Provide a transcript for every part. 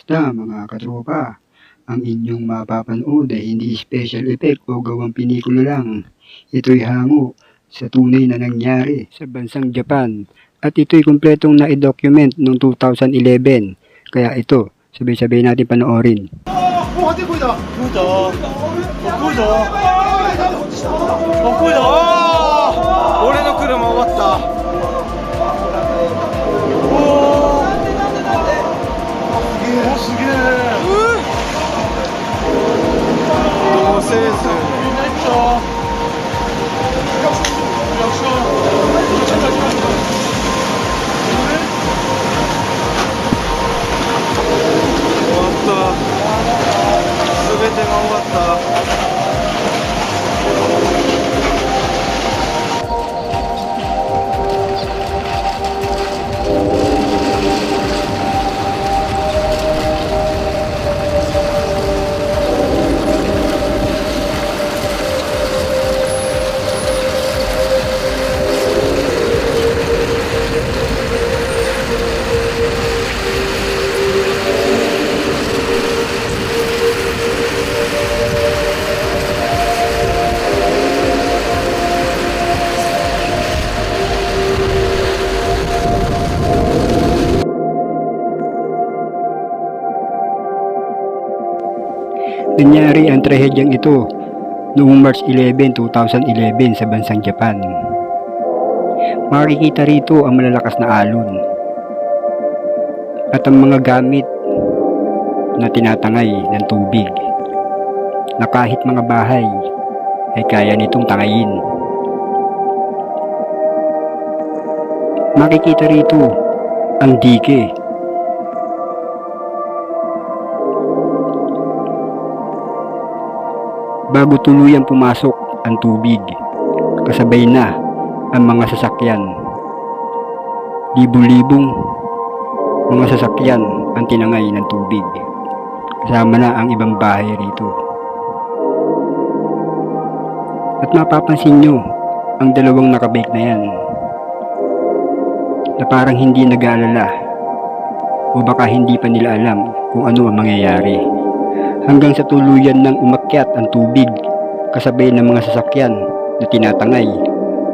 Kamusta mga katropa? Ang inyong mapapanood ay hindi special effect o gawang pinikula lang. Ito'y hango sa tunay na nangyari sa bansang Japan at ito'y kumpletong na-document noong 2011. Kaya ito, sabay-sabay natin panoorin. Nangyari ang trahedyang ito noong March 11, 2011 sa bansang Japan. Makikita rito ang malalakas na alon at ang mga gamit na tinatangay ng tubig na kahit mga bahay ay kaya nitong tangayin. Makikita rito ang dike bago tuluyang pumasok ang tubig, kasabay na ang mga sasakyan. Libu-libong mga sasakyan ang tinangay ng tubig, kasama na ang ibang bahay rito. At mapapansin nyo ang dalawang nakabike na yan na parang hindi nag-aalala o baka hindi pa nila alam kung ano ang mangyayari. Hanggang sa tuluyan ng umakyat ang tubig kasabay ng mga sasakyan na tinatangay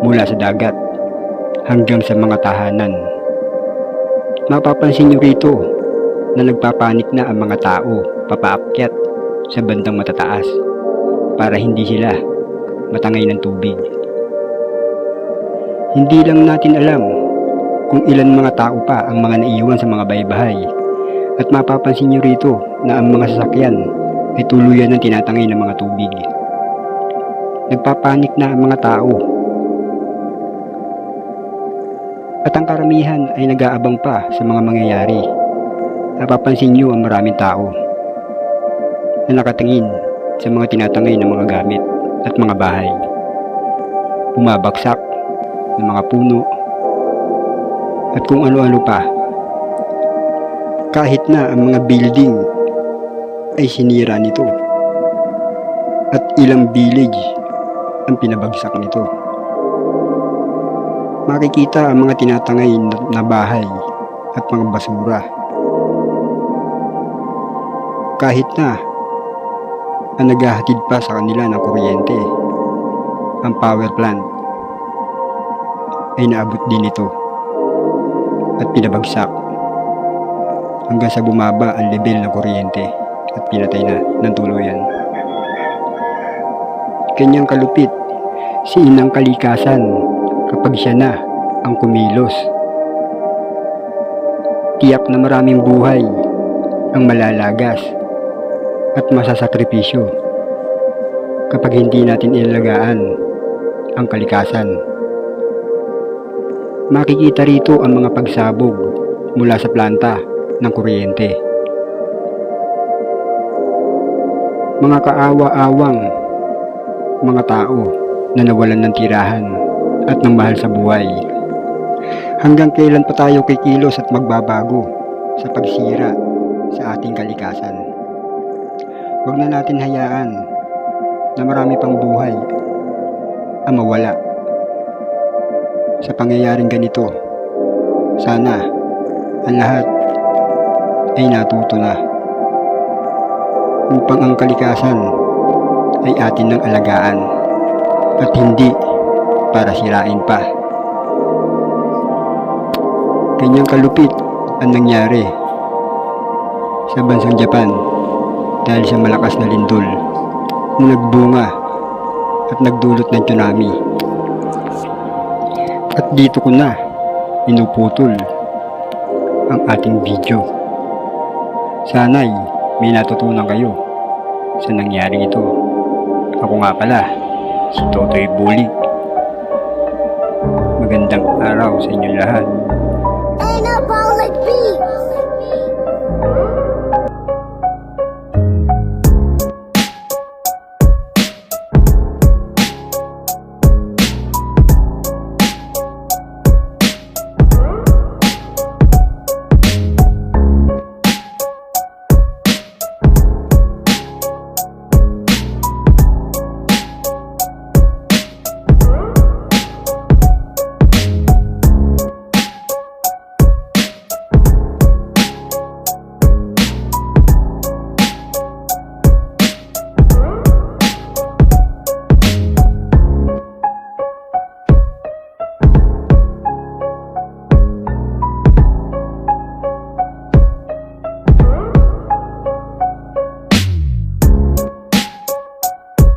mula sa dagat hanggang sa mga tahanan. Mapapansin nyo rito na nagpapanik na ang mga tao papaakyat sa bandang matataas para hindi sila matangay ng tubig. Hindi lang natin alam kung ilan mga tao pa ang mga naiwan sa mga baybahay. At mapapansin nyo rito na ang mga sasakyan ay tuluyan ng tinatangay ng mga tubig. Nagpapanik na ang mga tao. At ang karamihan ay nag-aabang pa sa mga mangyayari. Napapansin nyo ang maraming tao na nakatingin sa mga tinatangay ng mga gamit at mga bahay. Bumabagsak ng mga puno at kung ano-ano pa. Kahit na ang mga building ay sinira nito at ilang village ang pinabagsak nito. Makikita ang mga tinatangay na bahay at mga basura. Kahit na ang naghahatid pa sa kanila ng kuryente, ang power plant ay naabot din ito at pinabagsak hanggang sa bumaba ang level ng kuryente at pinatay na ng tuluyan. Kanyang kalupit si inang kalikasan kapag siya na ang kumilos. Tiyak na maraming buhay ang malalagas at masasakripisyo kapag hindi natin ilalagaan ang kalikasan. Makikita rito ang mga pagsabog mula sa planta ng kuryente. Mga kaawa-awang mga tao na nawalan ng tirahan at ng mahal sa buhay. Hanggang kailan pa tayo kikilos at magbabago sa pagsira sa ating kalikasan? Huwag na natin hayaan na marami pang buhay ang mawala sa pangyayaring ganito. Sana ang lahat ay natuto na upang ang kalikasan ay atin ng alagaan at hindi para sirain pa. Ganyang kalupit ang nangyari sa bansang Japan dahil sa malakas na lindol na nagbunga at nagdulot ng tsunami. At dito ko na inuputol ang ating video. Sana'y may natutunan kayo sa nangyari ito. Ako nga pala, si Totoy Bulig. Magandang araw sa inyo lahat.